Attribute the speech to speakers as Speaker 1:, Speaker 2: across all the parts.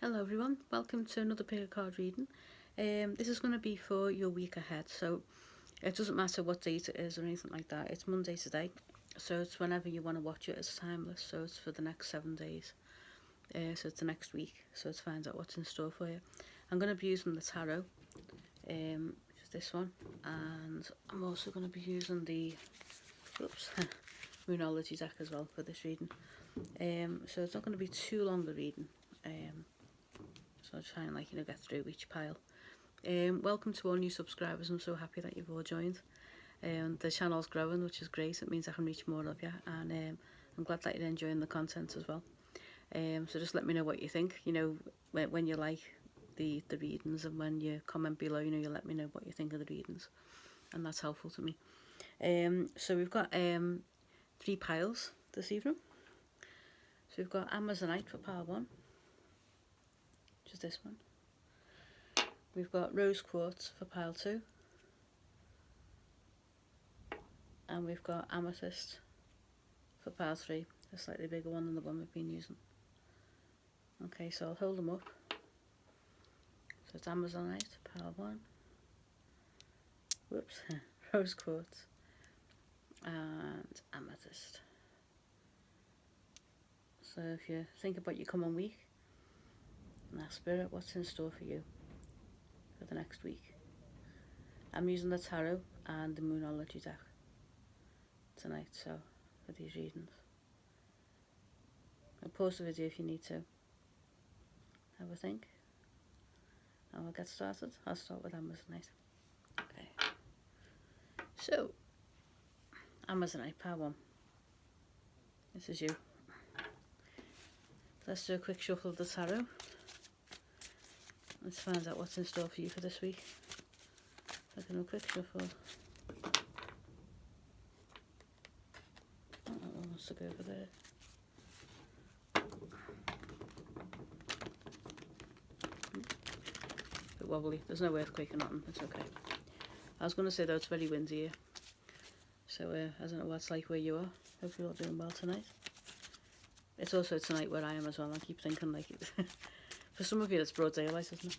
Speaker 1: Hello everyone, welcome to another pick a card reading. This is going to be for your week ahead, so it doesn't matter what date it is or anything like that. It's Monday today, so it's whenever you want to watch it. It's timeless, so it's for the next 7 days. So it's the next week, so to find out what's in store for you. I'm going to be using the tarot, which is this one, and I'm also going to be using the Moonology deck as well for this reading. So it's not going to be too long the reading. So I'll try and get through each pile. Welcome to all new subscribers. I'm so happy that you've all joined. The channel's growing, which is great. It means I can reach more of you, and I'm glad that you're enjoying the content as well. So just let me know what you think. When you like the readings, and when you comment below, you let me know what you think of the readings, and that's helpful to me. So we've got 3 piles this evening. So we've got Amazonite for pile 1, which is this one. We've got Rose Quartz for pile 2. And we've got Amethyst for pile 3, a slightly bigger one than the one we've been using. Okay, so I'll hold them up. So it's Amazonite, pile 1. Whoops, Rose Quartz. And Amethyst. So if you think about your coming week, and ask Spirit what's in store for you for the next week. I'm using the tarot and the Moonology deck tonight, so for these readings. I'll pause the video if you need to. Have a think. And we'll get started. I'll start with Amazonite. Okay. So, Amazonite, part 1. This is you. Let's do a quick shuffle of the tarot. Let's find out what's in store for you for this week. Taking a quick shuffle. Oh, that one wants to go over there. Bit wobbly. There's no earthquake or nothing. It's okay. I was going to say though, it's very windy here. So I don't know what it's like where you are. Hope you're all doing well tonight. It's also tonight where I am as well. I keep thinking like it. For some of you, it's broad daylight, isn't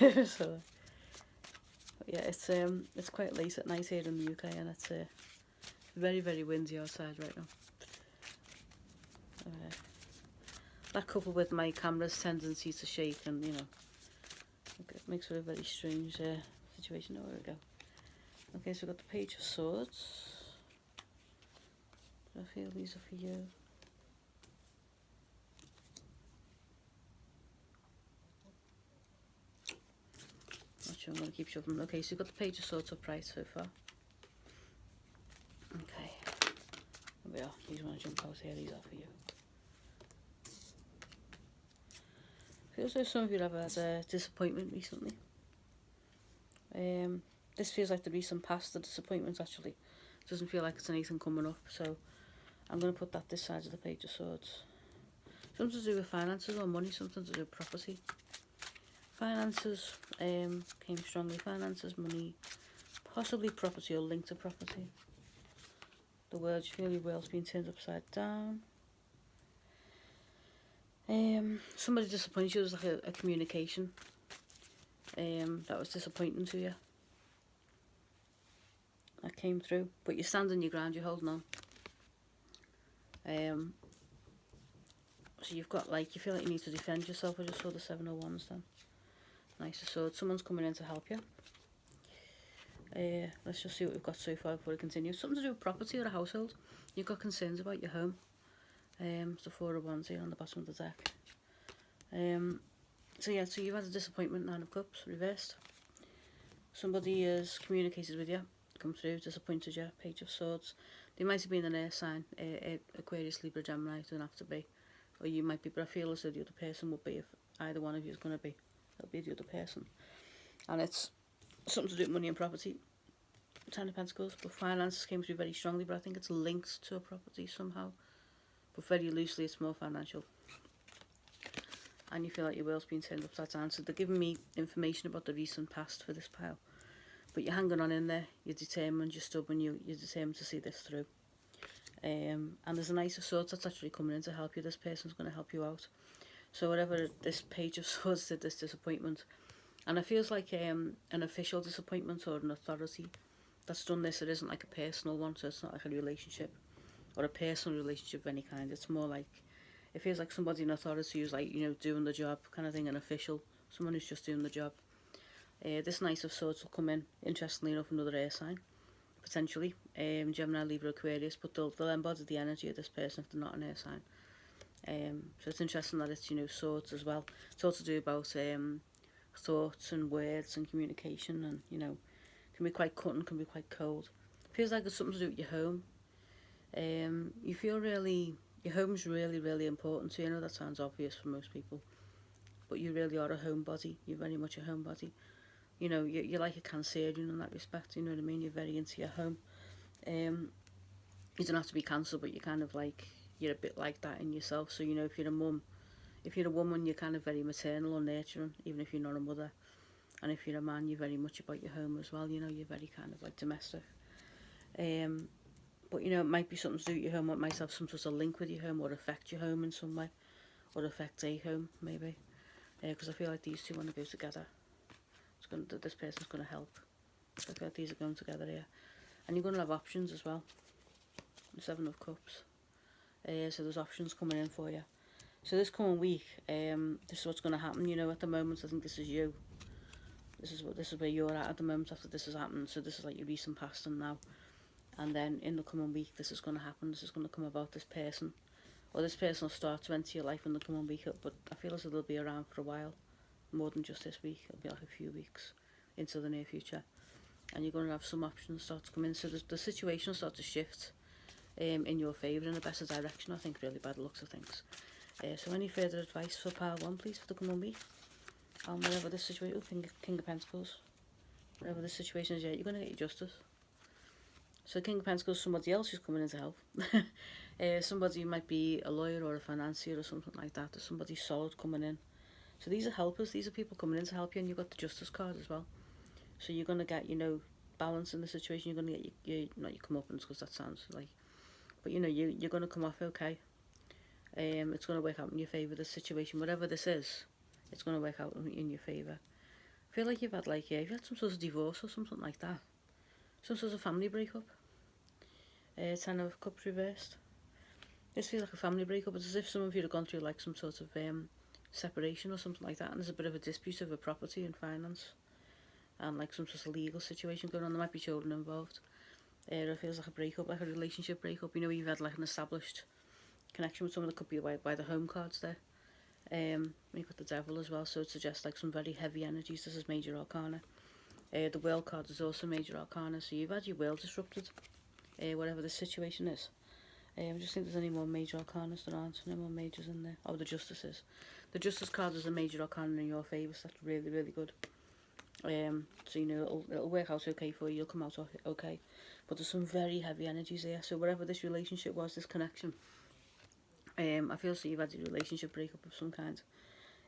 Speaker 1: it? So, yeah, it's quite late at night here in the UK, and it's very, very windy outside right now. That coupled with my camera's tendency to shake, and it makes for a very strange situation. Oh, there we go. Okay, so we've got the Page of Swords. I feel these are for you. I'm going to keep shuffling. Okay, so you've got the Page of Swords upright so far. Okay, there we are. These want to jump out here. These are for you. Feels like some of you have had a disappointment recently. This feels like the recent past, the disappointment actually. Doesn't feel like it's anything coming up, so I'm going to put that this side of the Page of Swords. Something to do with finances or money, something to do with property. Finances came strongly. Finances, money, possibly property or linked to property. The world, you feel your world's been turned upside down. Somebody disappointed you. It was like a communication that was disappointing to you. That came through, but you're standing your ground. You're holding on. So you've got you feel like you need to defend yourself. I just saw the 7 of Wands then. Nice sword. Someone's coming in to help you. Let's just see what we've got so far before we continue. Something to do with property or a household. You've got concerns about your home. It's the 4 of Wands here on the bottom of the deck. So you've had a disappointment, 9 of Cups, reversed. Somebody has communicated with you, come through, disappointed you, Page of Swords. They might have been an air sign, Aquarius, Libra, Gemini, it doesn't have to be. Or you might be, but I feel as though the other person would be, if either one of you is going to be. It'll be the other person. And it's something to do with money and property. 10 of Pentacles, but finances came through very strongly, but I think it's linked to a property somehow. But very loosely, it's more financial. And you feel like your world's been turned upside down. So they're giving me information about the recent past for this pile. But you're hanging on in there. You're determined, you're stubborn, you're determined to see this through. And there's a Knight of Swords that's actually coming in to help you. This person's going to help you out. So whatever this Page of Swords did, this disappointment, and it feels like an official disappointment or an authority that's done this. It isn't like a personal one, so it's not like a relationship or a personal relationship of any kind. It's more like, it feels like somebody in authority who's like, doing the job kind of thing, an official, someone who's just doing the job. This Knight of Swords will come in, interestingly enough, another air sign, potentially, Gemini, Libra, Aquarius, but they'll embody the energy of this person if they're not an air sign. So it's interesting that it's, swords as well. It's all to do about thoughts and words and communication, and, can be quite cutting, can be quite cold. Feels like it's something to do with your home. You feel really, your home's really, really important to you. I know that sounds obvious for most people, but you really are a homebody. You're very much a homebody. You're like a Cancerian in that respect, you know what I mean? You're very into your home. You don't have to be Cancer, but you're kind of like, you're a bit like that in yourself. So, if you're a mum, if you're a woman, you're kind of very maternal or nurturing, even if you're not a mother. And if you're a man, you're very much about your home as well, you're very kind of like domestic. But, it might be something to do with your home, it might have some sort of link with your home or affect your home in some way, or affect a home, maybe. Because I feel like these two want to go together. This person's going to help. So I feel like these are going together here. And you're going to have options as well. The Seven of Cups. So there's options coming in for you. So this coming week, this is what's going to happen. At the moment, I think this is you. This is where you're at the moment after this has happened. So this is like your recent past and now. And then in the coming week, this is going to happen. This is going to come about this person. Or this person will start to enter your life in the coming week. But I feel as though they'll be around for a while. More than just this week. It'll be like a few weeks into the near future. And you're going to have some options start to come in. So the situation will start to shift in your favour in a better direction, I think, really, by the looks of things. So any further advice for pile 1, please, for the coming week? And whatever this situation, King of Pentacles. Whatever this situation is, yeah, you're going to get your justice. So King of Pentacles is somebody else who's coming in to help. Somebody who might be a lawyer or a financier or something like that. There's somebody solid coming in. So these are helpers, these are people coming in to help you, and you've got the Justice card as well. So you're going to get, balance in the situation. You're going to get your not your comeuppance, because that sounds like, but you're going to come off okay. It's going to work out in your favour, this situation, whatever this is, it's going to work out in your favour. I feel like you've had you've had some sort of divorce or something like that. Some sort of family breakup. Ten of Cups reversed. This feels like a family breakup. It's as if some of you have gone through like some sort of separation or something like that, and there's a bit of a dispute over property and finance, and like some sort of legal situation going on. There might be children involved. It feels like a breakup, like a relationship breakup. You've had like an established connection with someone. That could be by the home cards there. You've got the Devil as well, so it suggests like some very heavy energies. This is Major Arcana. The World card is also Major Arcana, so you've had your will disrupted, whatever the situation is. I just think there's any more Major Arcanas. There aren't any more majors in there. Oh, the Justice is. The Justice card is a Major Arcana in your favour, so that's really, really good. So it'll work out okay for you. You'll come out okay. But there's some very heavy energies there. So whatever this relationship was, this connection, I feel so you've had a relationship breakup of some kind.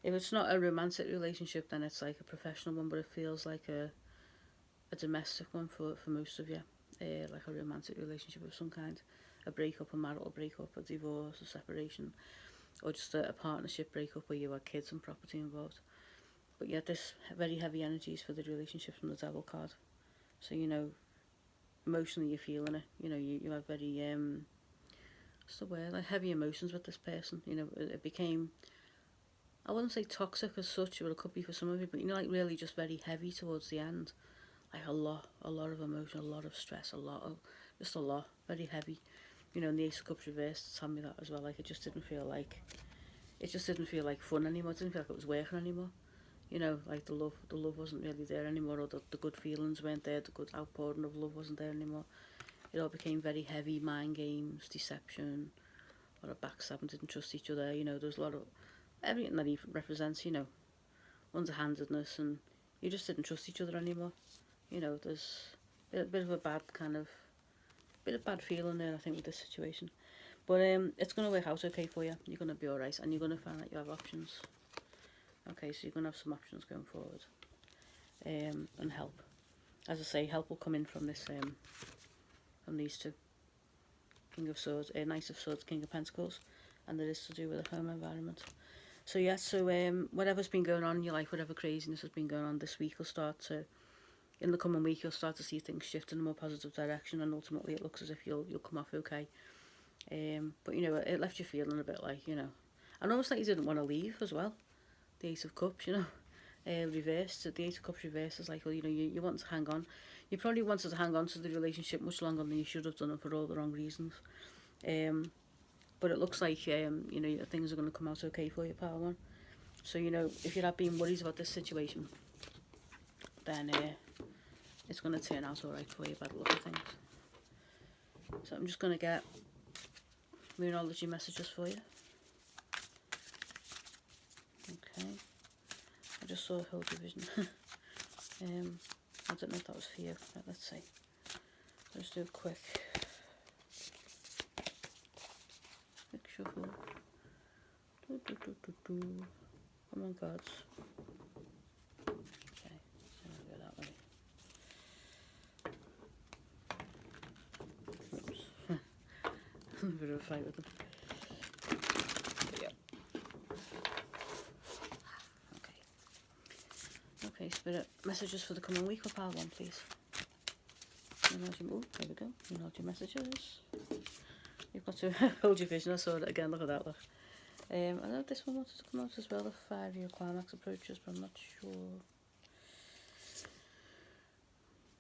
Speaker 1: If it's not a romantic relationship, then it's like a professional one, but it feels like a domestic one for most of you. Like a romantic relationship of some kind. A breakup, a marital breakup, a divorce, a separation, or just a partnership breakup where you had kids and property involved. But yeah, this very heavy energies for the relationship from the Devil card. So emotionally you're feeling it. You have very what's the word? Like heavy emotions with this person. It became, I wouldn't say toxic as such, but it could be for some of you. But like really just very heavy towards the end. Like a lot of emotion, a lot of stress, a lot, very heavy. And the Ace of Cups reversed told me that as well. Like it just didn't feel like fun anymore. It didn't feel like it was working anymore. Like the love wasn't really there anymore, or the good feelings weren't there, the good outpouring of love wasn't there anymore. It all became very heavy, mind games, deception, a lot of backstabbing, didn't trust each other. There's a lot of everything that he represents. Underhandedness, and you just didn't trust each other anymore. There's a bit of a bad feeling there, I think, with this situation. But it's going to work out okay for you. You're going to be alright, and you're going to find that you have options. Okay, so you're going to have some options going forward. And help. As I say, help will come in from this, from these two. King of Swords, Knight of Swords, King of Pentacles. And it is to do with the home environment. So yeah, so whatever's been going on in your life, whatever craziness has been going on this week, will start to, in the coming week, you'll start to see things shift in a more positive direction, and ultimately it looks as if you'll come off okay. But you know, it left you feeling a bit like, you know, and almost like you didn't want to leave as well. The Ace of Cups, you know, reversed. So the Ace of Cups reversed is like, well, you know, you want to hang on. You probably wanted to hang on to the relationship much longer than you should have done, and for all the wrong reasons. But it looks like, you know, things are going to come out okay for you, pal one. So, you know, if you're not being worried about this situation, then it's going to turn out alright for you by the look of things. So I'm just going to get Moonology messages for you. Okay. I just saw Hold Your Vision. I don't know if that was for you. Right, let's see. Let's do a quick shuffle. Come on, cards. Okay, so I'll go that way. Oops. A bit of a fight with them. Yep. Okay, Spirit, messages for the coming week for pile one, please. Oh, there we go. You know your messages. You've got to hold your vision. I saw it again. Look at that. Look. I know this one wanted to come out as well. The 5-year climax approaches, but I'm not sure.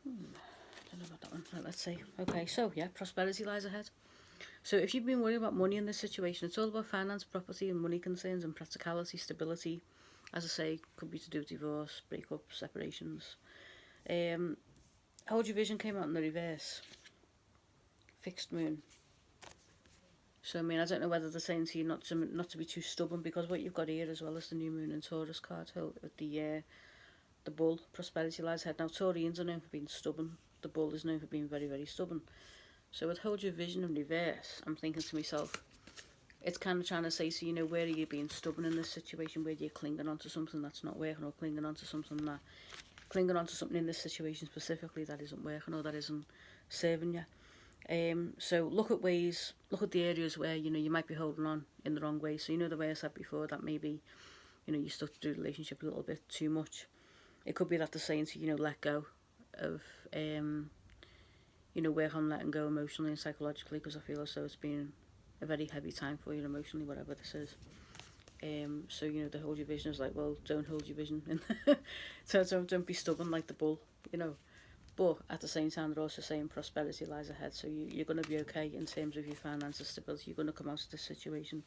Speaker 1: I don't know about that one. Right, let's see. Okay, so yeah, prosperity lies ahead. So if you've been worried about money in this situation, it's all about finance, property, and money concerns, and practicality, stability. As I say, could be to do with divorce, breakups, separations. Hold Your Vision came out in the reverse. Fixed moon. So I mean, I don't know whether they're saying to you not to be too stubborn, because what you've got here as well as the new moon and Taurus card with the bull, prosperity lies ahead. Now Taurians are known for being stubborn. The bull is known for being very, very stubborn. So with Hold Your Vision in reverse, I'm thinking to myself, it's kind of trying to say, so you know, where are you being stubborn in this situation? Where you're clinging on to something that's not working, or clinging on to something in this situation specifically that isn't working or that isn't serving you. So look at the areas where, you know, you might be holding on in the wrong way. So you know, the way I said before, that maybe, you know, you stuck to the relationship a little bit too much. It could be that they're saying to you, you know, let go of, you know, work on letting go emotionally and psychologically, because I feel as though it's been a very heavy time for you emotionally, whatever this is. So you know, the Hold Your Vision is like, well, don't hold your vision, so don't be stubborn like the bull, you know. But at the same time, they're also saying prosperity lies ahead. So you're going to be okay in terms of your finances, stability. You're going to come out of this situation.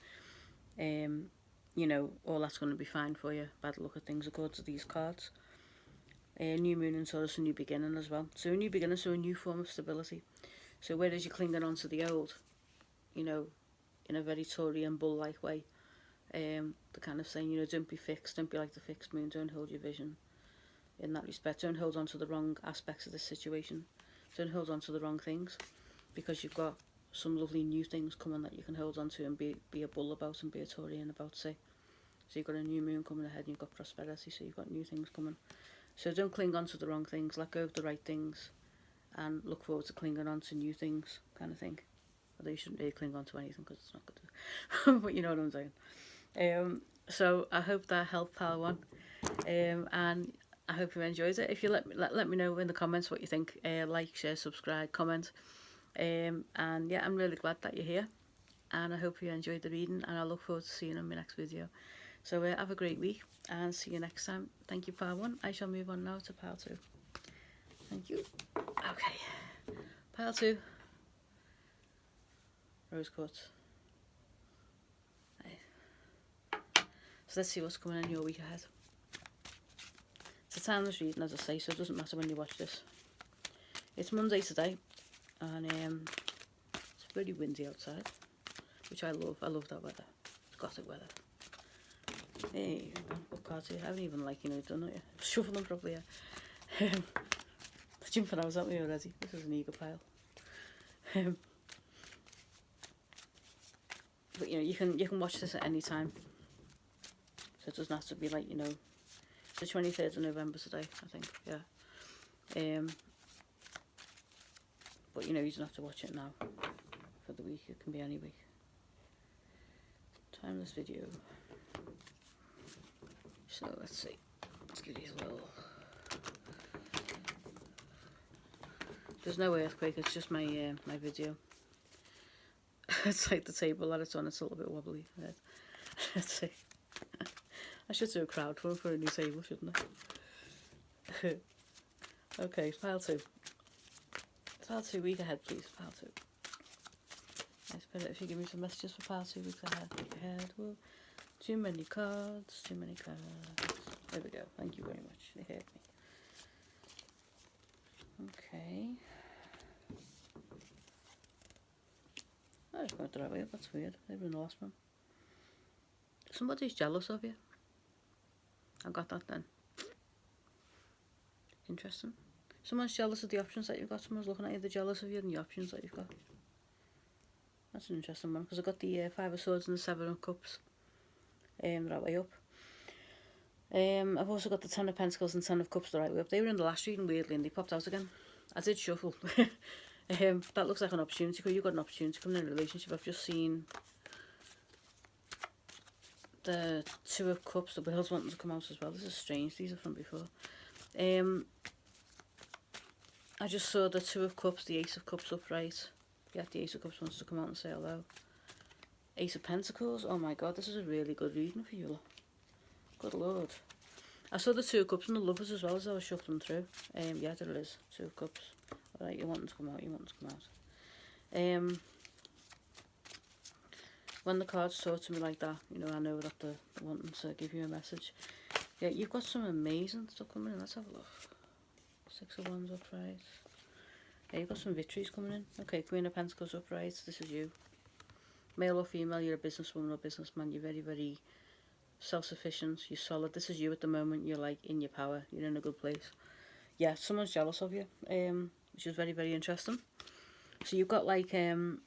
Speaker 1: You know, all that's going to be fine for you by the look of things according to these cards. New moon and Taurus, a new beginning as well. So a new beginning, so a new form of stability. So whereas you're clinging on to the old, you know, in a very Taurian bull-like way, they're kind of saying, you know, don't be fixed, don't be like the fixed moon, don't hold your vision. In that respect, don't hold on to the wrong aspects of this situation. Don't hold on to the wrong things, because you've got some lovely new things coming that you can hold on to and be a bull about and be a Taurian about, say. So you've got a new moon coming ahead and you've got prosperity, so you've got new things coming. So don't cling on to the wrong things, let go of the right things and look forward to clinging on to new things, kind of thing. Although you shouldn't really cling on to anything because it's not good. But you know what I'm saying. So I hope that helped, pal one. And I hope you enjoyed it. If you let me know in the comments what you think. Like, share, subscribe, comment. And yeah, I'm really glad that you're here. And I hope you enjoyed the reading. And I look forward to seeing you in my next video. So have a great week. And see you next time. Thank you, pile one. I shall move on now to pile two. Thank you. Okay. Pile two. Rose quartz. So let's see what's coming in your week ahead. It's a timeless reading, as I say, so it doesn't matter when you watch this. It's Monday today, and it's very windy outside, which I love. I love that weather. It's Gothic weather. Hey, what cards here? I haven't even, like, you know, done it yet. Shuffling properly, yeah. Jumping out at me already. This is an eager pile. But you know, you can watch this at any time. So it doesn't have to be like, you know, it's the 23rd of November today, I think, yeah. But you know, you don't have to watch it now for the week, it can be any week. Timeless video. So let's see. Let's give these a little. There's no earthquake. It's just my my video. It's like the table that it's on. It's a little bit wobbly. Let's see. I should do a crowdfund for a new table, shouldn't I? Okay, file 2. File 2, week ahead, please. File 2. Nice, better if you give me some messages for file 2, weeks ahead. Week ahead. Whoa. Too many cards. Too many cards. There we go. Thank you very much. They heard me. Okay. I just went the right way up. That's weird. They were in the last one. Somebody's jealous of you. I got that then. Interesting. Someone's jealous of the options that you've got. Someone's looking at you. They're jealous of you and the options that you've got. That's an interesting one because I got the 5 of Swords and the 7 of Cups. The right way up. I've also got the 10 of Pentacles and 10 of Cups the right way up. They were in the last reading weirdly and they popped out again. I did shuffle. That looks like an opportunity because you've got an opportunity coming in a relationship. I've just seen the 2 of Cups. The Wheel's wanting to come out as well. This is strange. These are from before. I just saw the 2 of Cups, the Ace of Cups upright. Yeah, the Ace of Cups wants to come out and say hello. Ace of Pentacles. Oh my god, this is a really good reading for you. Good lord. I saw the 2 of Cups and the Lovers as well as I was shuffling through. Yeah, there it is. 2 of Cups. Alright, you want them to come out, you want them to come out. When the cards talk to me like that, you know, I know that they're wanting to give you a message. Yeah, you've got some amazing stuff coming in. Let's have a look. 6 of Wands upright. Yeah, you've got some victories coming in. Okay, Queen of Pentacles upright. This is you. Male or female, you're a businesswoman or businessman. You're very, very self-sufficient. You're solid. This is you at the moment. You're like in your power. You're in a good place. Yeah, someone's jealous of you, which is very, very interesting. So you've got like, you've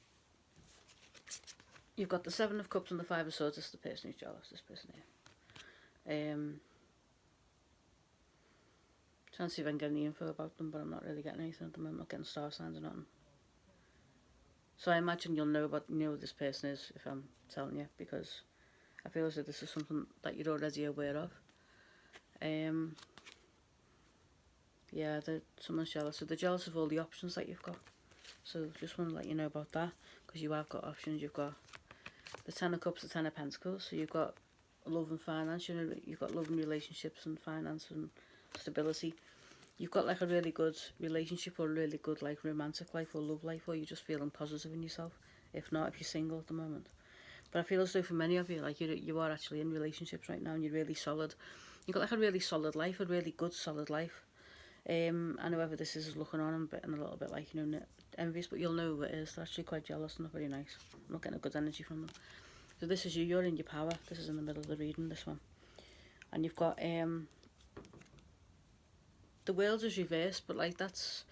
Speaker 1: got the 7 of Cups and the 5 of Swords. This is the person who's jealous. This person here. Trying to see if I can get any info about them, but I'm not really getting anything at the moment. I'm not getting star signs or nothing. So I imagine you'll know who this person is if I'm telling you, because I feel as if this is something that you're already aware of. Yeah, someone's jealous. So they're jealous of all the options that you've got. So just want to let you know about that, because you have got options. You've got the 10 of Cups, the 10 of Pentacles. So you've got love and finance. You've got love and relationships and finance and stability. You've got like a really good relationship or a really good like romantic life or love life, or you're just feeling positive in yourself. If not, if you're single at the moment. But I feel as though for many of you, like you are actually in relationships right now and you're really solid. You've got like a really solid life, a really good solid life. And whoever this is looking on and a little bit like, you know, envious, but you'll know who it is. They're actually quite jealous and not very nice. I'm not getting a good energy from them. So this is you, you're in your power. This is in the middle of the reading, this one. And you've got the world is reversed, but like that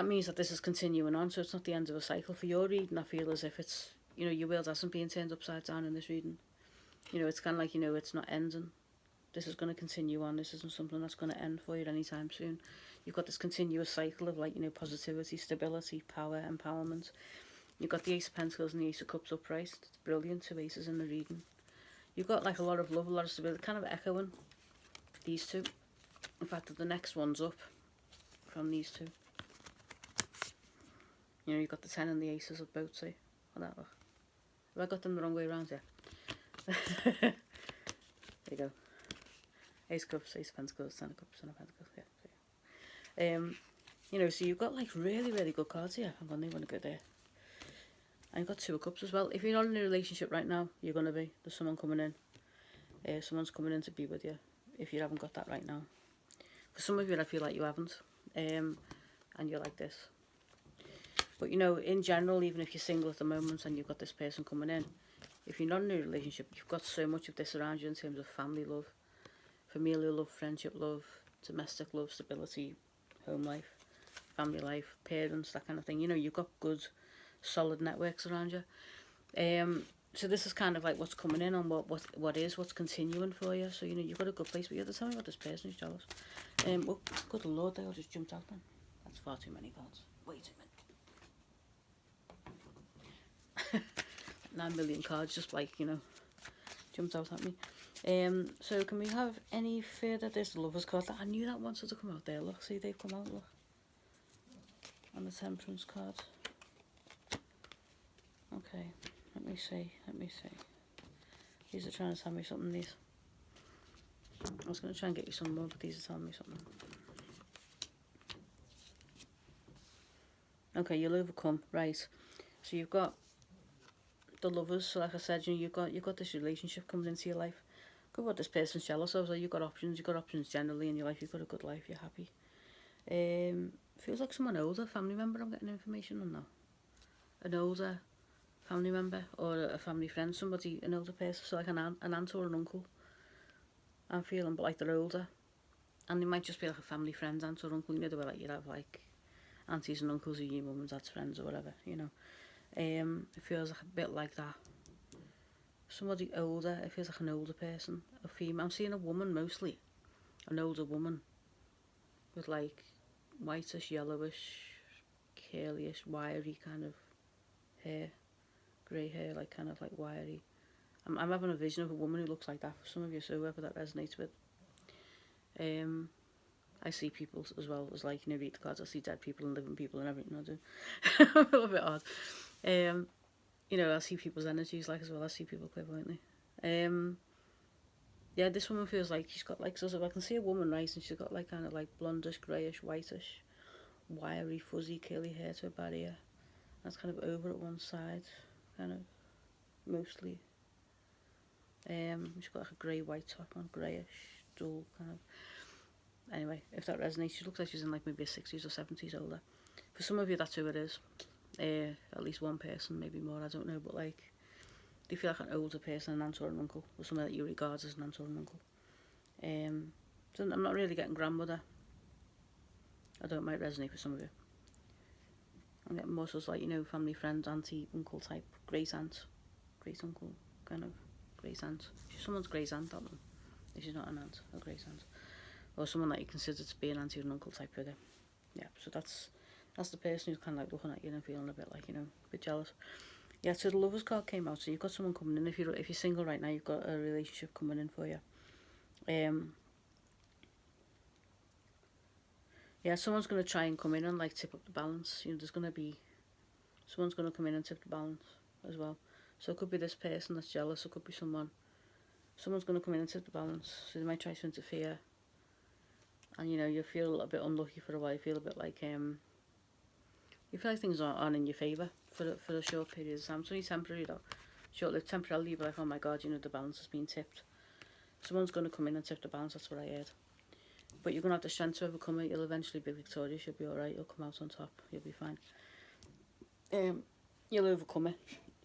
Speaker 1: means that this is continuing on, so it's not the end of a cycle. For your reading, I feel as if it's, you know, your world hasn't been turned upside down in this reading. You know, it's kind of like, you know, it's not ending. This is going to continue on. This isn't something that's going to end for you anytime soon. You've got this continuous cycle of like, you know, positivity, stability, power, empowerment. You've got the Ace of Pentacles and the Ace of Cups upright. It's brilliant, 2 aces in the reading. You've got like a lot of love, a lot of stability, kind of echoing these two. In fact, the next one's up from these two. You know, you've got the 10 and the aces of both, see? How that look? Have I got them the wrong way around here? There you go. Ace of Cups, Ace of Pentacles, 10 of Cups, 10 of Pentacles, yeah. You know, so you've got like really, really good cards here. I'm going to go there. And you've got 2 of Cups as well. If you're not in a relationship right now, you're going to be. There's someone coming in. Someone's coming in to be with you, if you haven't got that right now. For some of you, I feel like you haven't. And you're like this. But, you know, in general, even if you're single at the moment and you've got this person coming in, if you're not in a relationship, you've got so much of this around you in terms of family love, familial love, friendship love, domestic love, stability, home life, family life, parents, that kind of thing. You know, you've got good, solid networks around you. So this is kind of like what's coming in on what's continuing for you. So, you know, you've got a good place. But you have to tell me about this person who's jealous. Oh, good lord, they all just jumped out then. That's far too many cards. Way too many. 9 million cards, just like, you know, jumped out at me. So can we have any further? There's the Lovers card. I knew that wanted to come out there. Look, see, they've come out, look. And the Temperance card. Okay, let me see. These are trying to tell me something, these. I was going to try and get you some more, but these are telling me something. Okay, you'll overcome, right. So you've got the Lovers, so like I said, you've got this relationship coming into your life. Good, what this person's jealous of, so you've got options generally in your life, you've got a good life, you're happy. Feels like someone older, family member I'm getting information on now. An older family member or a family friend, somebody, an older person, so like an aunt or an uncle. I'm feeling but like they're older. And they might just be like a family friend, aunt or uncle, you know, the way like you'd have like aunties and uncles or your mum and dad's friends or whatever, you know. It feels like a bit like that. Somebody older, it feels like an older person, a female. I'm seeing a woman mostly, an older woman with like whitish, yellowish, curlyish, wiry kind of hair, grey hair, like kind of like wiry. I'm having a vision of a woman who looks like that for some of you, so whoever that resonates with. I see people as well as like, you know, read the cards, I see dead people and living people and everything I do. A little bit odd. You know, I see people's energies like as well, I see people clairvoyantly. Yeah, this woman feels like she's got like, so I can see a woman, right, and she's got like kind of like blondish, greyish, whitish, wiry, fuzzy, curly hair to her barrier. That's kind of over at one side, kind of, mostly. She's got like a grey white top on, greyish, dull kind of. Anyway, if that resonates, she looks like she's in like maybe a 60s or 70s older. For some of you, that's who it is. At least one person, maybe more, I don't know, but like, they feel like an older person, an aunt or an uncle, or someone that you regard as an aunt or an uncle. So I'm not really getting grandmother. I don't might resonate for some of you. I'm getting more so like, you know, family, friend, auntie, uncle type, great aunt, great uncle, kind of, great aunt. She's someone's great aunt, that one. If she's not an aunt, a great aunt. Or someone that you consider to be an auntie or an uncle type figure. Yeah, so that's the person who's kind of like looking at you and feeling a bit like, you know, a bit jealous. Yeah, so the Lovers card came out, so you've got someone coming in. If you're single right now, you've got a relationship coming in for you. Yeah, someone's going to try and come in and like tip up the balance. You know, there's going to be someone's going to come in and tip the balance as well. So it could be this person that's jealous. It could be someone's going to come in and tip the balance. So they might try to interfere. And you know, you feel a little bit unlucky for a while. You feel a bit like you feel like things aren't in your favour for a short period of time. It's only temporary though. Short-lived, temporarily, you'll be like, oh my god, you know, the balance has been tipped. Someone's going to come in and tip the balance. That's what I heard. But you're going to have the strength to overcome it. You'll eventually be victorious. You'll be alright. You'll come out on top. You'll be fine. You'll overcome it,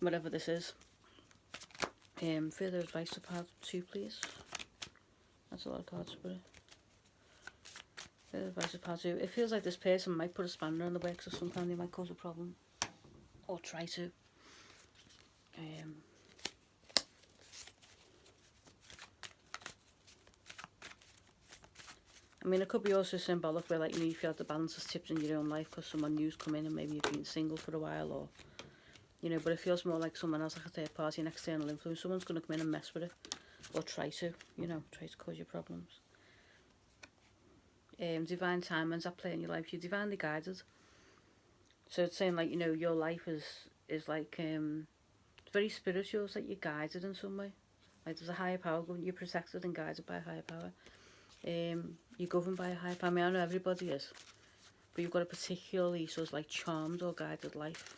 Speaker 1: whatever this is. Further advice to part 2, please. That's a lot of cards, but further advice to part 2. It feels like this person might put a spanner in the works of some kind. They might cause a problem, or try to. I mean, it could be also symbolic where, like, you know, you feel like the balance is tipped in your own life because someone new's come in and maybe you've been single for a while, or, you know, but it feels more like someone else, like a third party, an external influence. Someone's going to come in and mess with it, or try to, you know, try to cause you problems. Divine timing's at play in your life. You're divinely guided. So it's saying, like, you know, your life is like, it's very spiritual. It's like you're guided in some way. Like there's a higher power, you're protected and guided by a higher power. You're governed by a higher power. I mean, I know everybody is, but you've got a particularly sort of like charmed or guided life.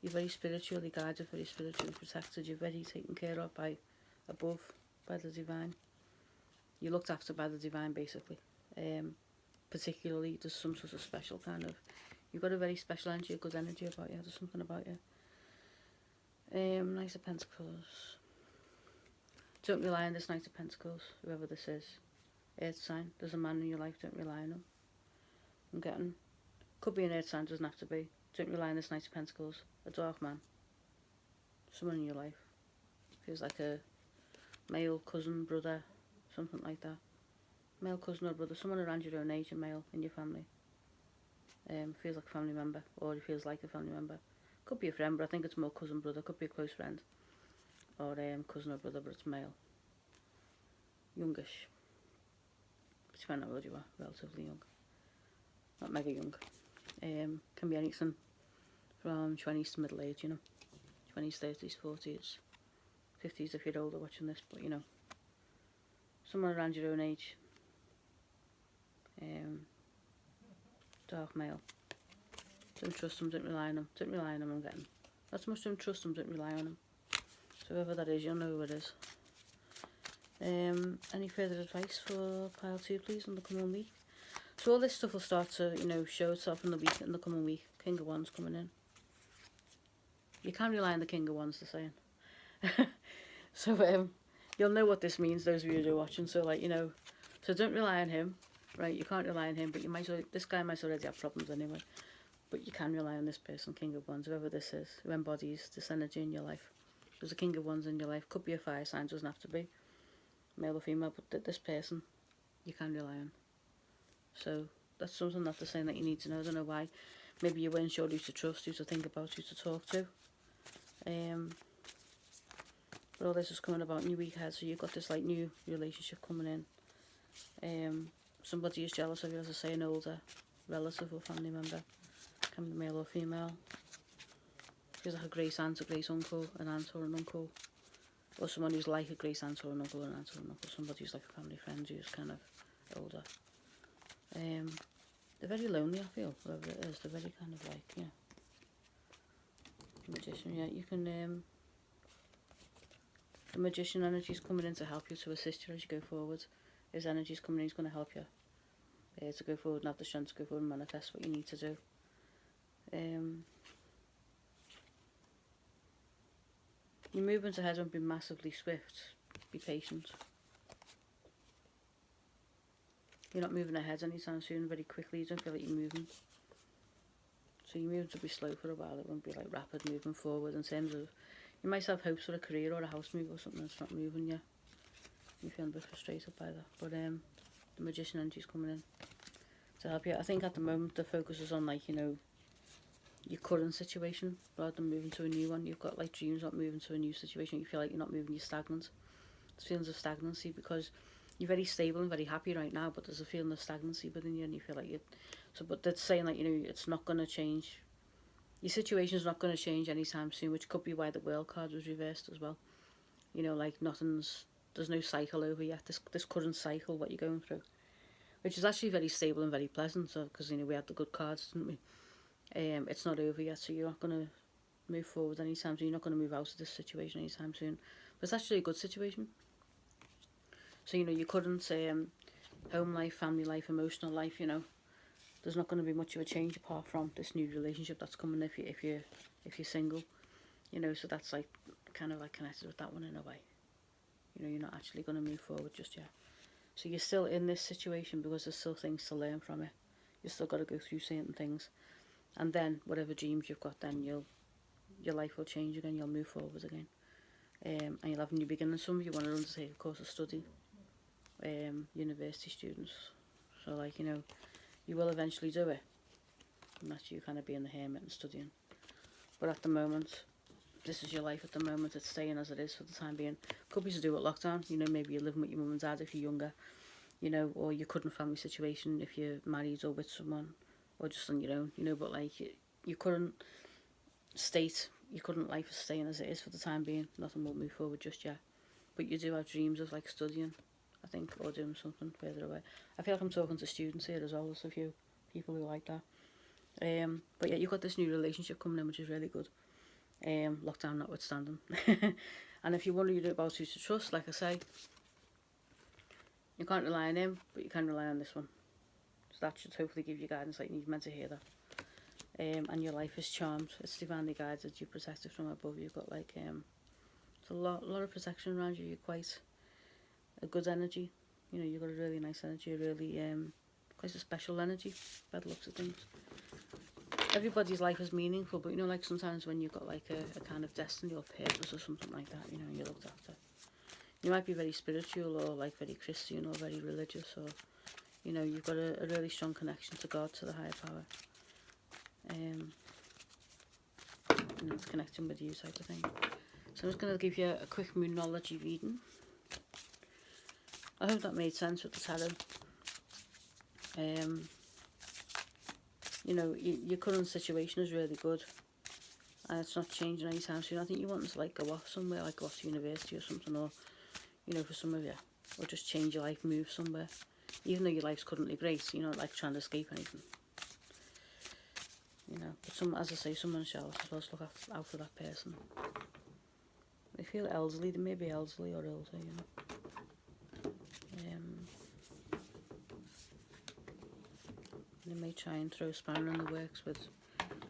Speaker 1: You're very spiritually guided, very spiritually protected. You're very taken care of by above, by the divine. You're looked after by the divine, basically. Particularly, there's some sort of special kind of, you've got a very special energy, a good energy about you. There's something about you. Knight of Pentacles. Don't rely on this Knight of Pentacles, whoever this is. Earth sign. There's a man in your life, don't rely on him. I'm getting, could be an earth sign, doesn't have to be. Don't rely on this Knight of Pentacles. A dark man. Someone in your life. Feels like a male, cousin, brother, something like that. Male cousin or brother, someone around your own age, a male in your family. Feels like a family member, or he feels like a family member. Could be a friend, but I think it's more cousin, brother. Could be a close friend. or cousin or brother, but it's male. Youngish. Depending on how old you are, relatively young. Not mega young. Can be anything from 20s to middle age, you know. 20s, 30s, 40s, 50s if you're older watching this, but you know. Someone around your own age. Dark male. Don't trust them, don't rely on them. Don't rely on them, I'm getting. Not so much don't trust them, don't rely on them. So whoever that is, you'll know who it is. Any further advice for pile 2, please, in the coming week? So all this stuff will start to, you know, show itself in the coming week. King of Wands coming in. You can't rely on the King of Wands, they're saying. So you'll know what this means, those of you who are watching. So like, you know, so don't rely on him, right? You can't rely on him, but you might. This guy might already have problems anyway. But you can rely on this person, King of Wands, whoever this is, who embodies this energy in your life. There's a King of Wands in your life. Could be a fire sign, doesn't have to be male or female, but this person you can rely on. So that's something that they're saying that you need to know. I don't know why. Maybe you weren't sure who to trust, who to think about, who to talk to. But all this is coming about new week ahead, so you've got this like new relationship coming in. Somebody is jealous of you, as I say, an older relative or family member. Can be male or female. Feels like a great aunt, a great uncle, an aunt or an uncle. Or someone who's like a great aunt or an uncle, an aunt or an uncle. Somebody who's like a family friend who's kind of older. They're very lonely, I feel, whoever it is. They're very kind of like, you know. Magician, yeah, you can, the magician energy is coming in to help you, to assist you as you go forward. His energy is coming in, he's going to help you to go forward and have the strength to go forward and manifest what you need to do. Your movements ahead won't be massively swift. Be patient. You're not moving ahead anytime soon, very quickly. You don't feel like you're moving. So your movements will be slow for a while. It won't be like rapid moving forward in terms of, you might have hopes for a career or a house move or something that's not moving yet. You're feeling a bit frustrated by that. But the magician energy is coming in to help you. I think at the moment the focus is on, like, you know, your current situation rather than moving to a new one. You've got like dreams about moving to a new situation. You feel like you're not moving, you're stagnant. There's feelings of stagnancy because you're very stable and very happy right now, but there's a feeling of stagnancy within you, and you feel like it. So, but that's saying, like, you know, it's not going to change. Your situation's not going to change anytime soon, which could be why the World card was reversed as well. You know, like there's no cycle over yet. This current cycle, what you're going through, which is actually very stable and very pleasant. So, because you know we had the good cards, didn't we? It's not over yet, so you're not going to move forward anytime soon. You're not going to move out of this situation anytime soon. But it's actually a good situation. So, you know, your current home life, family life, emotional life, you know, there's not going to be much of a change apart from this new relationship that's coming if you're single. You know, so that's like kind of like connected with that one in a way. You know, you're not actually going to move forward just yet. So you're still in this situation because there's still things to learn from it. You've still got to go through certain things. And then whatever dreams you've got, then your life will change again. You'll move forward again, and you'll have a new beginning. Some of you want to undertake a course of study, university students. So, like, you know, you will eventually do it. And that's you kind of being the hermit and studying. But at the moment, this is your life at the moment. It's staying as it is for the time being. Could be to do with lockdown. You know, maybe you're living with your mum and dad if you're younger. You know, or your current family situation if you're married or with someone. Or just on your own, you know, but like your current state, your current life is staying as it is for the time being. Nothing will move forward just yet. But you do have dreams of like studying, I think, or doing something further away. I feel like I'm talking to students here as well. There's a few people who like that. But yeah, you've got this new relationship coming in, which is really good. Lockdown notwithstanding. And if you're worried about who to trust, like I say, you can't rely on him, but you can rely on this one. That should hopefully give you guidance like you're meant to hear that. And your life is charmed. It's divinely guided. You're protected from above. You've got like it's a lot of protection around you. You're quite a good energy. You know, you've got a really nice energy. A really quite a special energy by the looks of things. Everybody's life is meaningful, but you know, like sometimes when you've got like a kind of destiny or purpose or something like that, you know, and you're looked after. You might be very spiritual or like very Christian or very religious, or you know, you've got a really strong connection to God, to the higher power. And it's connecting with you type of thing. So I'm just going to give you a quick moonology reading. I hope that made sense with the tarot. You know, your current situation is really good, and it's not changing anytime soon. I think you want to like go off somewhere, like go off to university or something, or, you know, for some of you, or just change your life, move somewhere. Even though your life's currently great, you're not like trying to escape anything. You know, but some, as I say, someone shall supposed to look out for that person. They feel elderly, they may be elderly or older, you know. They may try and throw a spanner in the works with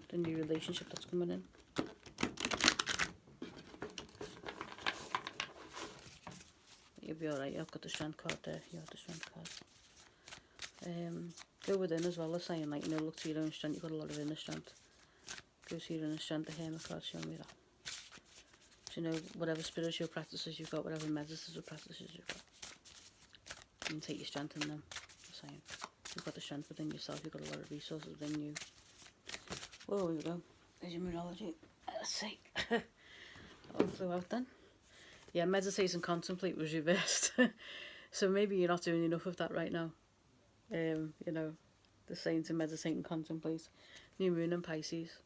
Speaker 1: the new relationship that's coming in. You'll be alright. I've got the Strength card there. You have the Strength card. Go within as well as saying, like, you know, look to your own strength. You've got a lot of inner strength. Go to your inner strength. The Hermit card showing me that. So, you know, whatever spiritual practices you've got, whatever meditative practices you've got, you can take your strength in them. I'm saying, you've got the strength within yourself. You've got a lot of resources within you. Well, here we go. There's your moonology. Let's see. All flew out then. Yeah, meditate and contemplate was reversed. So maybe you're not doing enough of that right now. You know, the saying to meditate and contemplate. New moon in Pisces.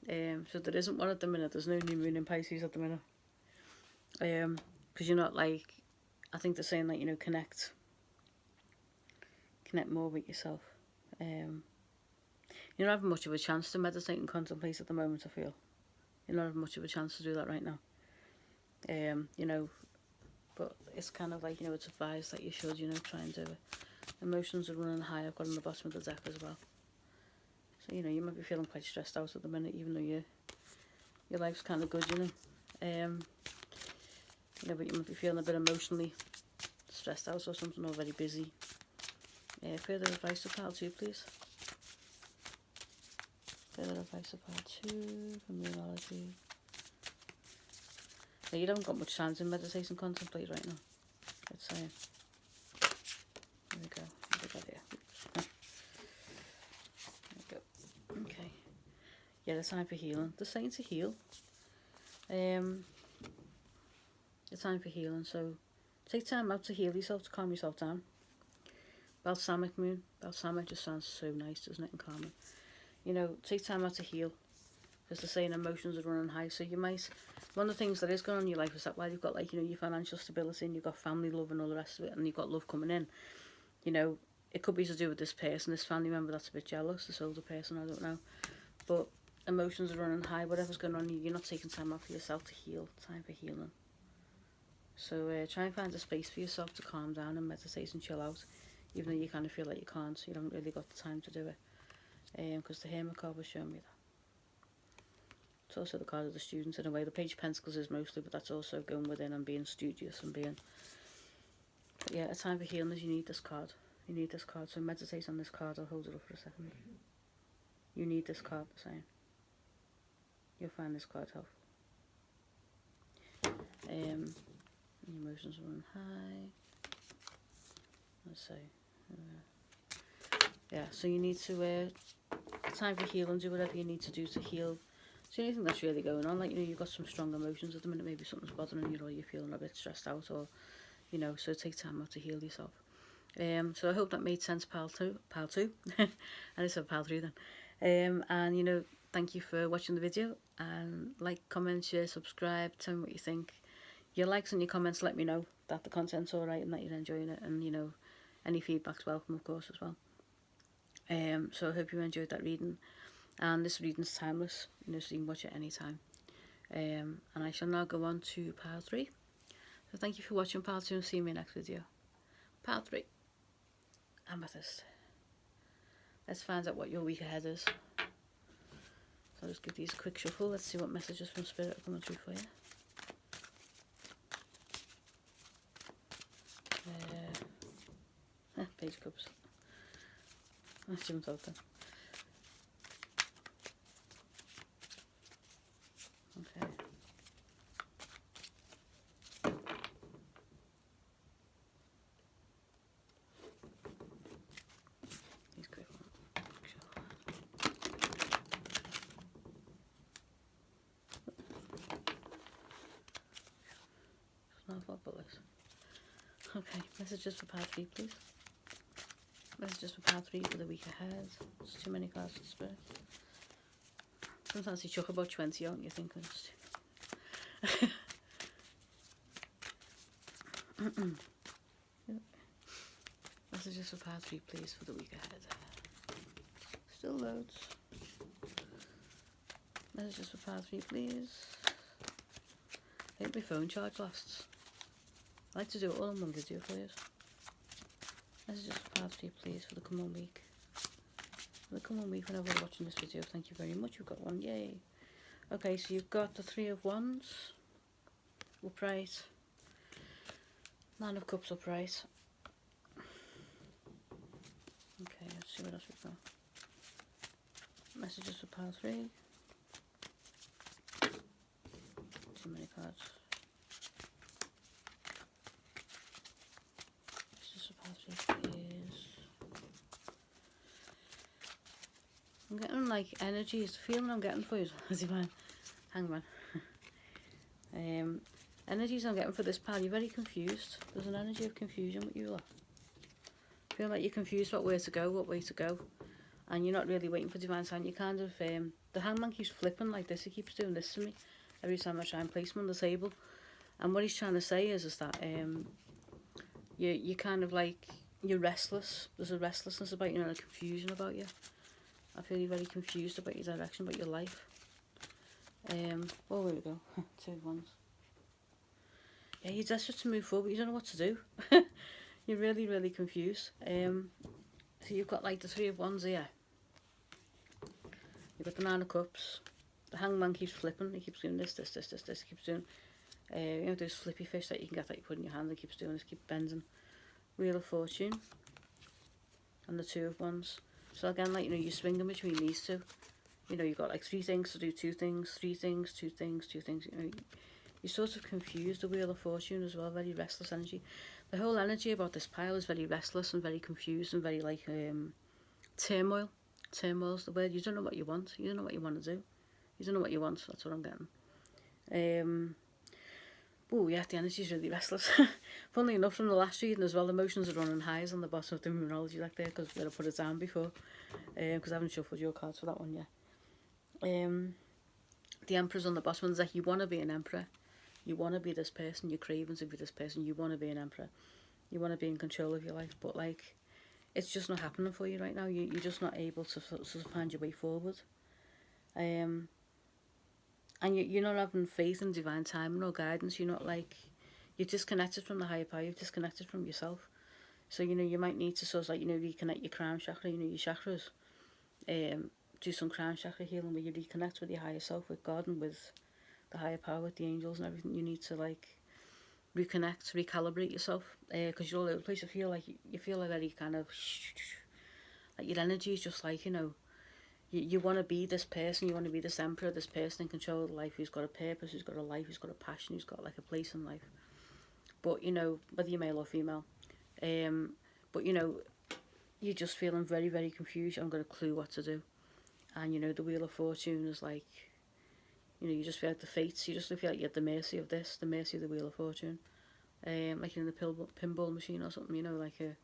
Speaker 1: So there isn't one at the minute. There's no new moon in Pisces at the minute. Because you're not like, I think they're saying, like, you know, connect more with yourself. You're not having much of a chance to meditate and contemplate at the moment, I feel. You're not having much of a chance to do that right now. You know, but it's kind of like, you know, it's advised that you should, you know, try and do it. Emotions are running high. I've got on the bottom of the deck as well. So, you know, you might be feeling quite stressed out at the minute, even though your life's kind of good, you know. You know, but you might be feeling a bit emotionally stressed out or something, or very busy. Further advice for pile 2, please. Further advice for pile 2 from moonology. Yeah, you haven't got much time to meditate and contemplate right now. Let's say. There we go. Look at here. There we go. Okay. Yeah, it's time for healing. They're saying to heal. It's time for healing, so take time out to heal yourself, to calm yourself down. Balsamic moon. Balsamic just sounds so nice, doesn't it, and calming. You know, take time out to heal. Because they're saying emotions are running high, so you might... One of the things that is going on in your life is that while you've got, like, you know, your financial stability and you've got family love and all the rest of it, and you've got love coming in, you know, it could be to do with this person, this family member that's a bit jealous, this older person, I don't know. But emotions are running high, whatever's going on, you're not taking time out for yourself to heal. Time for healing. So try and find a space for yourself to calm down and meditate and chill out, even though you kind of feel like you can't, so you haven't really got the time to do it. Because the Hermit card was showing me that. It's also the card of the student in a way. The Page of Pentacles is mostly, but that's also going within and being studious and being... But yeah, a time for healing is you need this card. You need this card. So meditate on this card. I'll hold it up for a second. You need this card, the same. You'll find this card helpful. Emotions run high. Let's see. Yeah, so you need to... time for healing. Do whatever you need to do to heal. So anything that's really going on, like, you know, you've got some strong emotions at the minute, maybe something's bothering you, or you're feeling a bit stressed out, or, you know, so take time out to heal yourself. So I hope that made sense, pile 2. And I said pile 3 then. And, you know, thank you for watching the video, and like, comment, share, subscribe, tell me what you think. Your likes and your comments let me know that the content's alright and that you're enjoying it, and, you know, any feedback's welcome, of course, as well. So I hope you enjoyed that reading. And this reading's timeless, you know, so you can watch it anytime. And I shall now go on to pile 3. So thank you for watching pile 2 and see me in the next video. Pile 3. Amethyst. Let's find out what your week ahead is. So I'll just give these a quick shuffle. Let's see what messages from Spirit are coming through for you. Page of Cups. That's jumped out then. Okay. These quick ones. God bless. Okay, messages for part 3, please. Messages for part 3 for the week ahead. There's too many cards for spirit. Sometimes you chuck about 20 out and you think it's Messages for part 3, please, for the week ahead. Still loads. Messages for part 3, please. I think my phone charge lasts. I like to do it all in one video for you. Messages for part 3, please, for the coming week. For the coming week, whenever you're watching this video, thank you very much. You've got one, yay. Okay, so you've got the 3 of Wands upright, 9 of Cups upright. Okay, let's see what else we've got. Messages for part 3. Too many cards. Messages for part 3, please. I'm getting like energies. The feeling I'm getting for you is divine. Hang on. Energies I'm getting for this pal. You're very confused. There's an energy of confusion with you lot. I feel like you're confused about where to go, what way to go, and you're not really waiting for divine sign. You kind of the hangman keeps flipping like this. He keeps doing this to me every time I try and place him on the table. And what he's trying to say is that you kind of like, you're restless. There's a restlessness about you and a confusion about you. I feel you're very confused about your direction, about your life. Oh, here we go. 2 ones. Yeah, you're desperate to move forward, but you don't know what to do. You're really, really confused. So you've got like the 3 of Wands here. You've got the 9 of Cups. The hangman keeps flipping. He keeps doing this. He keeps doing, you know, those flippy fish that you can get that you put in your hand. He keeps doing this, keep bending. Wheel of Fortune. And the 2 of Wands. So again, like, you know, you're swinging between these two. You know, you've got like 3 things to do, 2 things, 3 things, 2 things, 2 things. You know, you're sort of confused. The Wheel of Fortune as well, very restless energy. The whole energy about this pile is very restless and very confused and very like turmoil. Turmoil's the word. You don't know what you want. You don't know what you want to do. You don't know what you want. That's what I'm getting. Oh yeah, the energy's really restless. Funnily enough, from the last reading as well, emotions are running highs on the bottom of the numerology like there, because I put it down before, because I haven't shuffled your cards for that one yet. The Emperor's on the bottom, and it's like you want to be an emperor. You want to be this person. You're craving to be this person. You want to be an emperor. You want to be in control of your life, but like, it's just not happening for you right now. You're just not able to sort of find your way forward. And you're not having faith in divine timing or guidance. You're not like, you're disconnected from the higher power. You're disconnected from yourself. So, you know, you might need to sort of like, you know, reconnect your crown chakra, you know, your chakras. Do some crown chakra healing where you reconnect with your higher self, with God and with the higher power, with the angels and everything. You need to like reconnect, recalibrate yourself, because you're all over the place. You feel like very kind of like your energy is just like, you know, you want to be this person, you want to be this emperor, this person in control of life, who's got a purpose, who's got a life, who's got a passion, who's got like a place in life. But you know, whether you're male or female, but you know, you're just feeling very, very confused. You haven't got a clue what to do. And you know, the Wheel of Fortune is like, you know, you just feel like the fates. You just feel like you're at the mercy of this, the mercy of the Wheel of Fortune. Like in the pinball machine or something, you know, like you're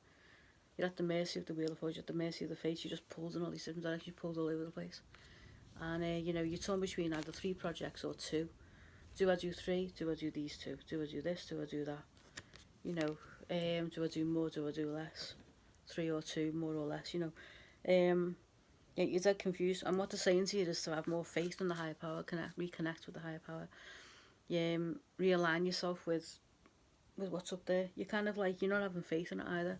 Speaker 1: at the mercy of the Wheel of Fortune, at the mercy of the fates. You're just pulled in all these different directions, pulled all over the place. And you know, you're torn between either 3 projects or 2. Do I do 3? Do I do these 2? Do I do this? Do I do that? You know, do I do more? Do I do less? 3 or 2, more or less, you know. Yeah, you're dead confused. And what they're saying to you is to have more faith in the higher power, reconnect with the higher power. Realign yourself with what's up there. You're kind of like, you're not having faith in it either.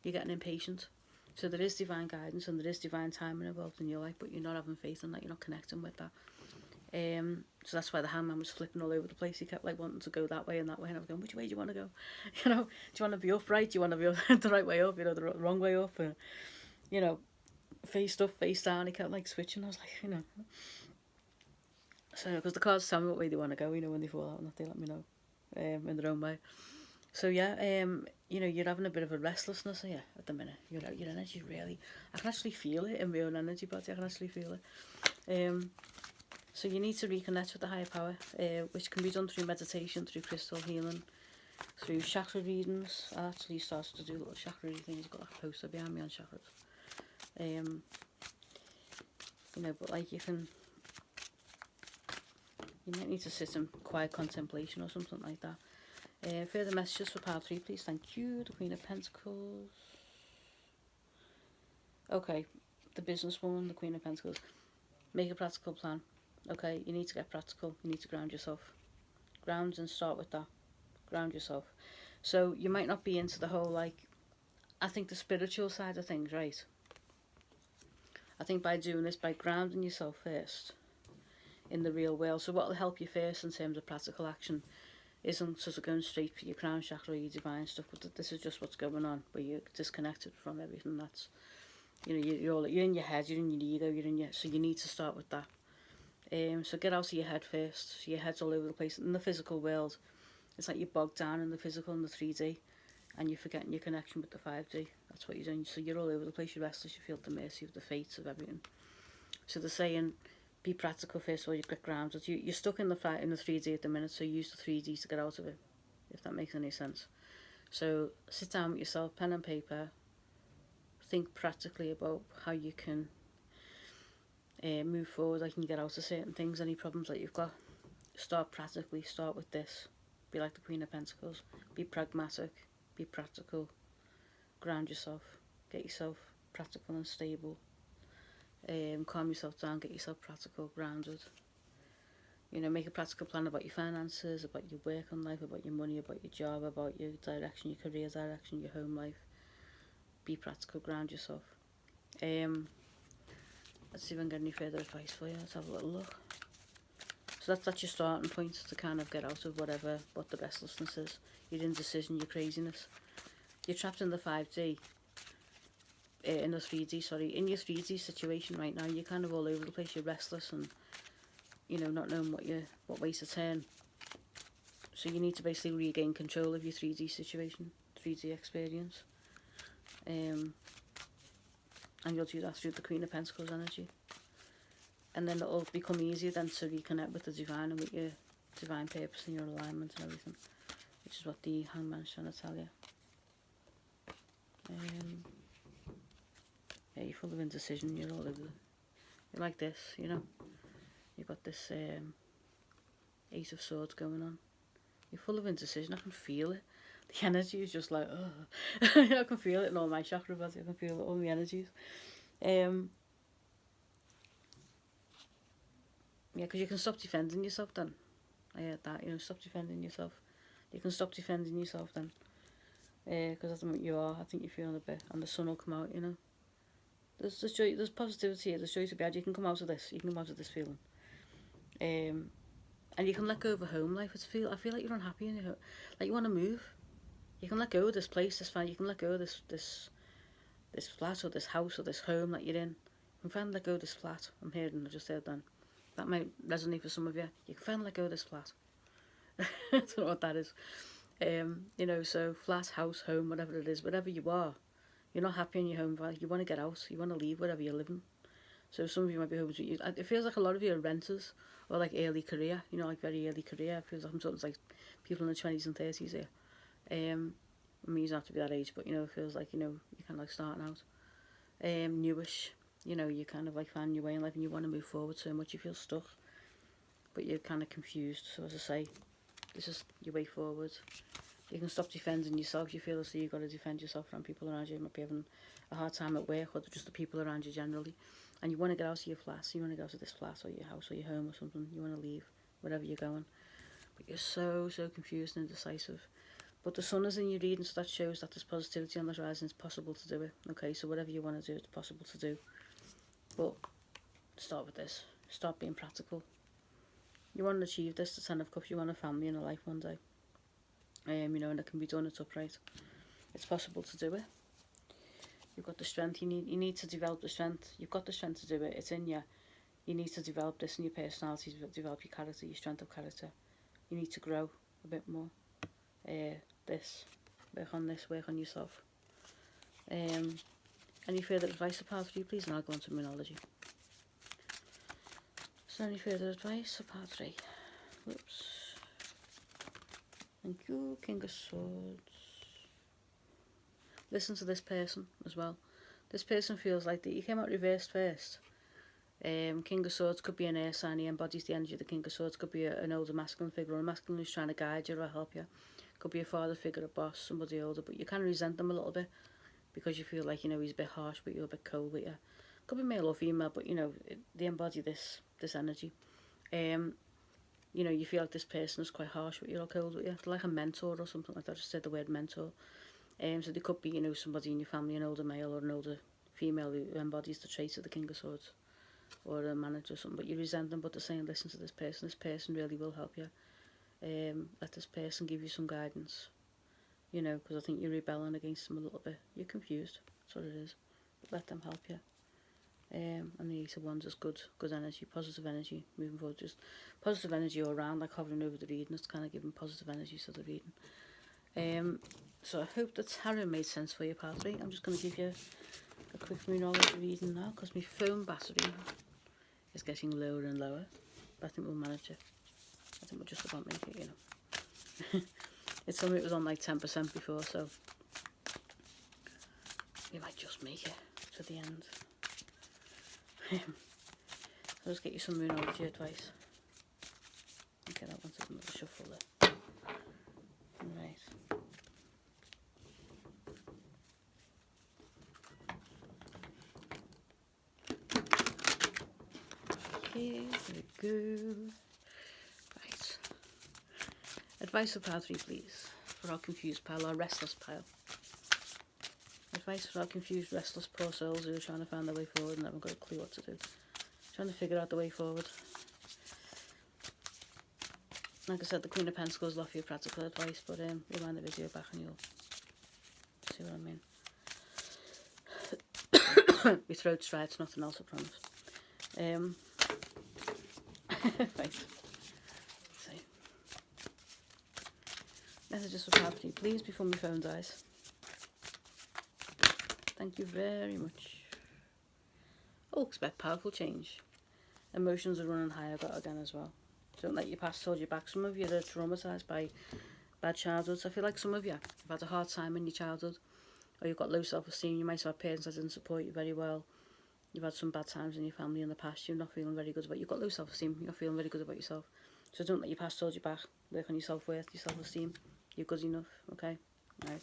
Speaker 1: You're getting impatient. So there is divine guidance and there is divine timing involved in your life, but you're not having faith in that. You're not connecting with that. So that's why the hangman was flipping all over the place. He kept like wanting to go that way and that way, and I was going, which way do you want to go? You know, do you want to be upright? Do you want to be the right way up? You know, the wrong way up? You know, face up, face down. He kept like switching. I was like, you know. So because the cards tell me what way they want to go, you know, when they fall out, and they let me know in their own way. So yeah, you know, you're having a bit of a restlessness here at the minute. Your energy really, I can actually feel it in my own energy body. I can actually feel it. So you need to reconnect with the higher power, which can be done through meditation, through crystal healing, through chakra readings. I actually started to do little chakra things. I've got a poster behind me on chakras. You know, but like you might need to sit in quiet contemplation or something like that. Further messages for part 3, please. Thank you. The Queen of Pentacles. Okay, the businesswoman, the Queen of Pentacles. Make a practical plan. Okay, you need to get practical. You need to ground yourself. Ground and start with that. Ground yourself. So you might not be into the whole, like, I think the spiritual side of things, right? I think by doing this, by grounding yourself first in the real world. So what will help you first in terms of practical action isn't sort of going straight for your crown chakra or your divine stuff, but this is just what's going on, where you're disconnected from everything. That's, you know, you're in your head, you're in your ego, so you need to start with that. So get out of your head first. So your head's all over the place. In the physical world, it's like you're bogged down in the physical and the 3D, and you're forgetting your connection with the 5D. That's what you're doing. So you're all over the place, you're restless, you feel at the mercy of the fates of everything. So they're saying, be practical first of all, you get grounded. You're stuck in the 3D at the minute, so use the 3D to get out of it, if that makes any sense. So sit down with yourself, pen and paper, think practically about how you can move forward, like you can get out of certain things, any problems that you've got. Start practically, start with this. Be like the Queen of Pentacles. Be pragmatic, be practical, ground yourself, get yourself practical and stable. Calm yourself down, get yourself practical, grounded. You know, make a practical plan about your finances, about your work and life, about your money, about your job, about your direction, your career direction, your home life. Be practical, ground yourself. Let's see if I can get any further advice for you. Let's have a little look. So that's your starting point to kind of get out of what the restlessness is. Your indecision, your craziness. You're trapped in the 5D. In the 3D, sorry. In your 3D situation right now, you're kind of all over the place. You're restless and, you know, not knowing what way to turn. So you need to basically regain control of your 3D situation, 3D experience. And you'll do that through the Queen of Pentacles energy. And then it'll become easier then to reconnect with the divine and with your divine purpose and your alignment and everything. Which is what the Hangman's trying to tell you. Yeah, you're full of indecision, you're all over you're like this, you know. You've got this Ace of Swords going on. You're full of indecision, I can feel it. The energy is just like, oh. I can feel it in all my chakra body, I can feel it, all my energies. Yeah, because you can stop defending yourself then. I heard that, you know, stop defending yourself. You can stop defending yourself then. Because that's what you are. I think you're feeling a bit, and the sun will come out, you know. There's joy, there's positivity here, there's joy to be had. You can come out of this, you can come out of this feeling. And you can let go of a home life. I feel like you're unhappy in your home. Like you want to move. You can let go of this place, this flat. You can let go of this flat or this house or this home that you're in. You can finally let go of this flat. I just heard then. That might resonate for some of you. You can finally let go of this flat. I don't know what that is. You know, so flat, house, home, whatever it is, whatever you are, you're not happy in your home. You want to get out. You want to leave wherever you're living. So some of you might be hoping to. It feels like a lot of you are renters or like early career. You know, like very early career. It feels like I'm talking like people in the 20s and 30s here. I mean, you don't have to be that age, but you know, it feels like, you know, you're kind of like starting out. Newish. You know, you kind of like find your way in life and you want to move forward so much you feel stuck, but you're kind of confused. So as I say, this is your way forward. You can stop defending yourself. You feel as though you've got to defend yourself from people around you. You might be having a hard time at work or just the people around you generally. And you want to get out of your flat. So you want to go out of this flat or your house or your home or something. You want to leave wherever you're going. But you're so confused and indecisive. But the sun is in your reading, so that shows that there's positivity on the horizon. It's possible to do it. Okay, so whatever you want to do, it's possible to do. But start with this. Start being practical. You want to achieve this, the 10 of Cups. You want a family and a life one day. You know, and it can be done. It's upright. It's possible to do it. You've got the strength. You need to develop the strength. You've got the strength to do it. It's in you. You need to develop this in your personality. Develop your character, your strength of character. You need to grow a bit more. Work on yourself. Any further advice for part 3, please? And I'll go on to Monology. So any further advice for part 3? Whoops. Thank you, King of Swords. Listen to this person as well. This person feels like that you came out reversed first. King of Swords could be an air sign. He embodies the energy of the King of Swords. Could be an older masculine figure, or a masculine who's trying to guide you or help you. Could be a father figure, a boss, somebody older, but you kind of resent them a little bit because you feel like, you know, he's a bit harsh, but you're a bit cold with you. Could be male or female, but, you know, they embody this energy. You know, you feel like this person is quite harsh with you or cold with you. They're like a mentor or something like that. I just said the word mentor. So they could be, you know, somebody in your family, an older male or an older female who embodies the traits of the King of Swords, or a manager or something, but you resent them, but they're saying, listen to this person really will help you. Let this person give you some guidance, you know, because I think you're rebelling against them a little bit. You're confused, that's what it is, but let them help you. And the Ace of Wands is good energy, positive energy, moving forward, just positive energy all around, like hovering over the reading. It's kind of giving positive energy to the reading. So I hope the tarot made sense for you, part 3. I'm just going to give you a quick Moonology reading now, because my phone battery is getting lower and lower, but I think we'll manage it. I think we'll just about make it, you know. It told me it was on like 10% before, so we might just make it to the end. I'll just get you some Moonology advice. Okay, that one's another shuffle there. Right. Okay, there we go. Right. Advice for pile 3, please. For our confused pile, our restless pile. Advice for our confused, restless poor souls who are trying to find their way forward and haven't got a clue what to do. Trying to figure out the way forward. Like I said, the Queen of Pentacles will offer you practical advice, but rewind the video back and you'll see what I mean. Your throat's dry, it's nothing else, I promise. Right. So, messages for pile 3, please, before my phone dies. Thank you very much. Oh, expect powerful change. Emotions are running high, I got again as well. Don't let your past hold you back. Some of you are traumatised by bad childhoods. I feel like some of you have had a hard time in your childhood, or you've got low self-esteem. You might have parents that didn't support you very well. You've had some bad times in your family in the past. You're not feeling very good about. You've got low self-esteem. You're not feeling very good about yourself. So don't let your past hold you back. Work on your self-worth, your self-esteem. You're good enough. Okay, right.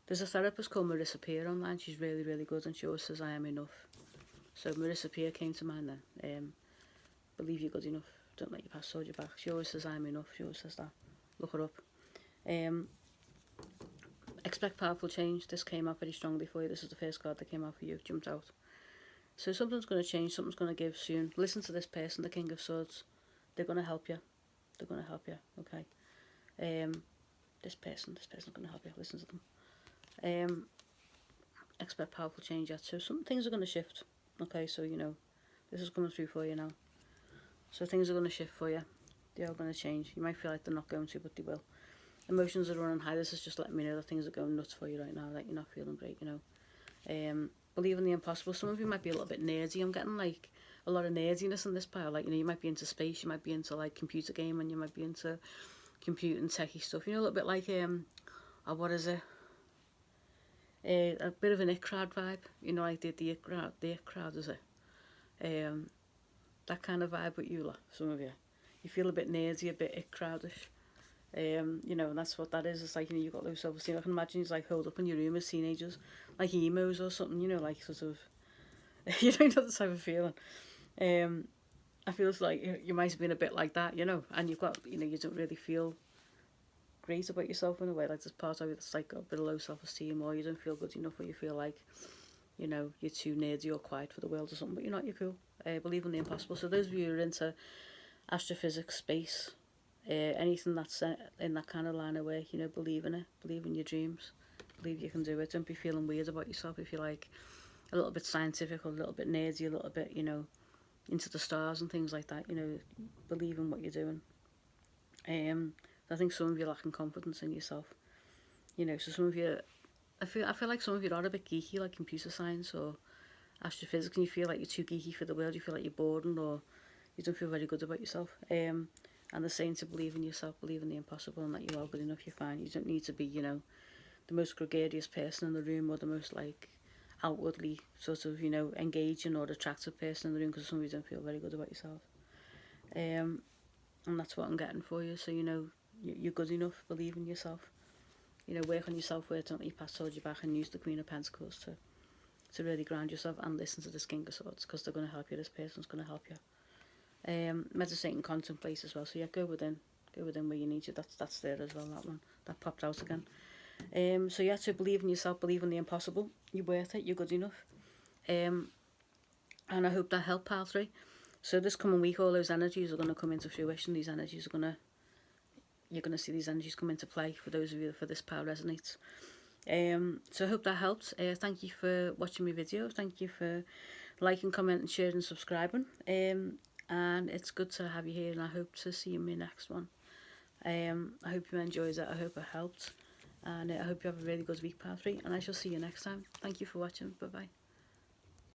Speaker 1: There's a therapist called Marissa Peer online. She's really, really good, and she always says, I am enough. So Marissa Peer came to mind then. Believe you're good enough. Don't let your past hold you back. She always says, I'm enough. She always says that. Look her up. Expect powerful change. This came out very strongly for you. This is the first card that came out for you. Jumped out. So something's going to change. Something's going to give soon. Listen to this person, the King of Swords. They're going to help you. They're going to help you. Okay. This person's going to help you. Listen to them. Expect powerful change yet. So some things are going to shift. Okay, so you know, this is coming through for you now. So things are going to shift for you. They are going to change. You might feel like they're not going to, but they will. Emotions are running high. This is just letting me know that things are going nuts for you right now, that you're not feeling great, you know. Believe in the impossible. Some of you might be a little bit nerdy. I'm getting like a lot of nerdiness in this pile. Like, you know, you might be into space, you might be into like computer gaming, you might be into computer and techie stuff. You know, a little bit like what is it? A bit of an it crowd vibe, you know, like the it crowd, is it? That kind of vibe with you, some of you. You feel a bit nerdy, a bit it crowdish. You know, and that's what that is. It's like, you know, you've got low self-esteem. I can imagine you're like holed up in your room as teenagers, like emos or something, you know, like sort of, you don't know the type of feeling. I feel like you might have been a bit like that, you know, and you've got, you know, you don't really feel great about yourself in a way. Like there's part of you that's like a bit of low self-esteem, or you don't feel good enough, or you feel like, you know, you're too nerdy or quiet for the world or something, but you're not, you're cool. Believe in the impossible. So those of you who are into astrophysics, space, anything that's in that kind of line of work, you know, believe in it. Believe in your dreams. Believe you can do it. Don't be feeling weird about yourself if you're like a little bit scientific or a little bit nerdy, a little bit, you know, into the stars and things like that. You know, believe in what you're doing. I think some of you are lacking confidence in yourself. You know, so some of you, I feel like some of you are a bit geeky, like computer science or astrophysics, and you feel like you're too geeky for the world. You feel like you're bored, or you don't feel very good about yourself. And they're saying to believe in yourself, believe in the impossible, and that you are good enough, you're fine. You don't need to be, you know, the most gregarious person in the room, or the most, like, outwardly sort of, you know, engaging or attractive person in the room, because some of you don't feel very good about yourself. And that's what I'm getting for you. So, you know, you're good enough, believe in yourself. You know, work on your self-worth, don't let your past hold you back, and use the Queen of Pentacles to really ground yourself, and listen to this King of Swords, because they're going to help you. This person's going to help you. Meditate and contemplate as well. So yeah, go within where you need to. That's there as well. That one that popped out again. So yeah, to believe in yourself, believe in the impossible. You're worth it. You're good enough. And I hope that helped, pile 3. So this coming week, all those energies are going to come into fruition. These energies are you're going to see these energies come into play for those of you for this pile resonates. So I hope that helped. Thank you for watching my video. Thank you for liking, commenting, sharing, subscribing. And it's good to have you here, and I hope to see you in my next one. I hope you enjoyed it. I hope it helped, and I hope you have a really good week, pile 3, and I shall see you next time. Thank you for watching. Bye bye.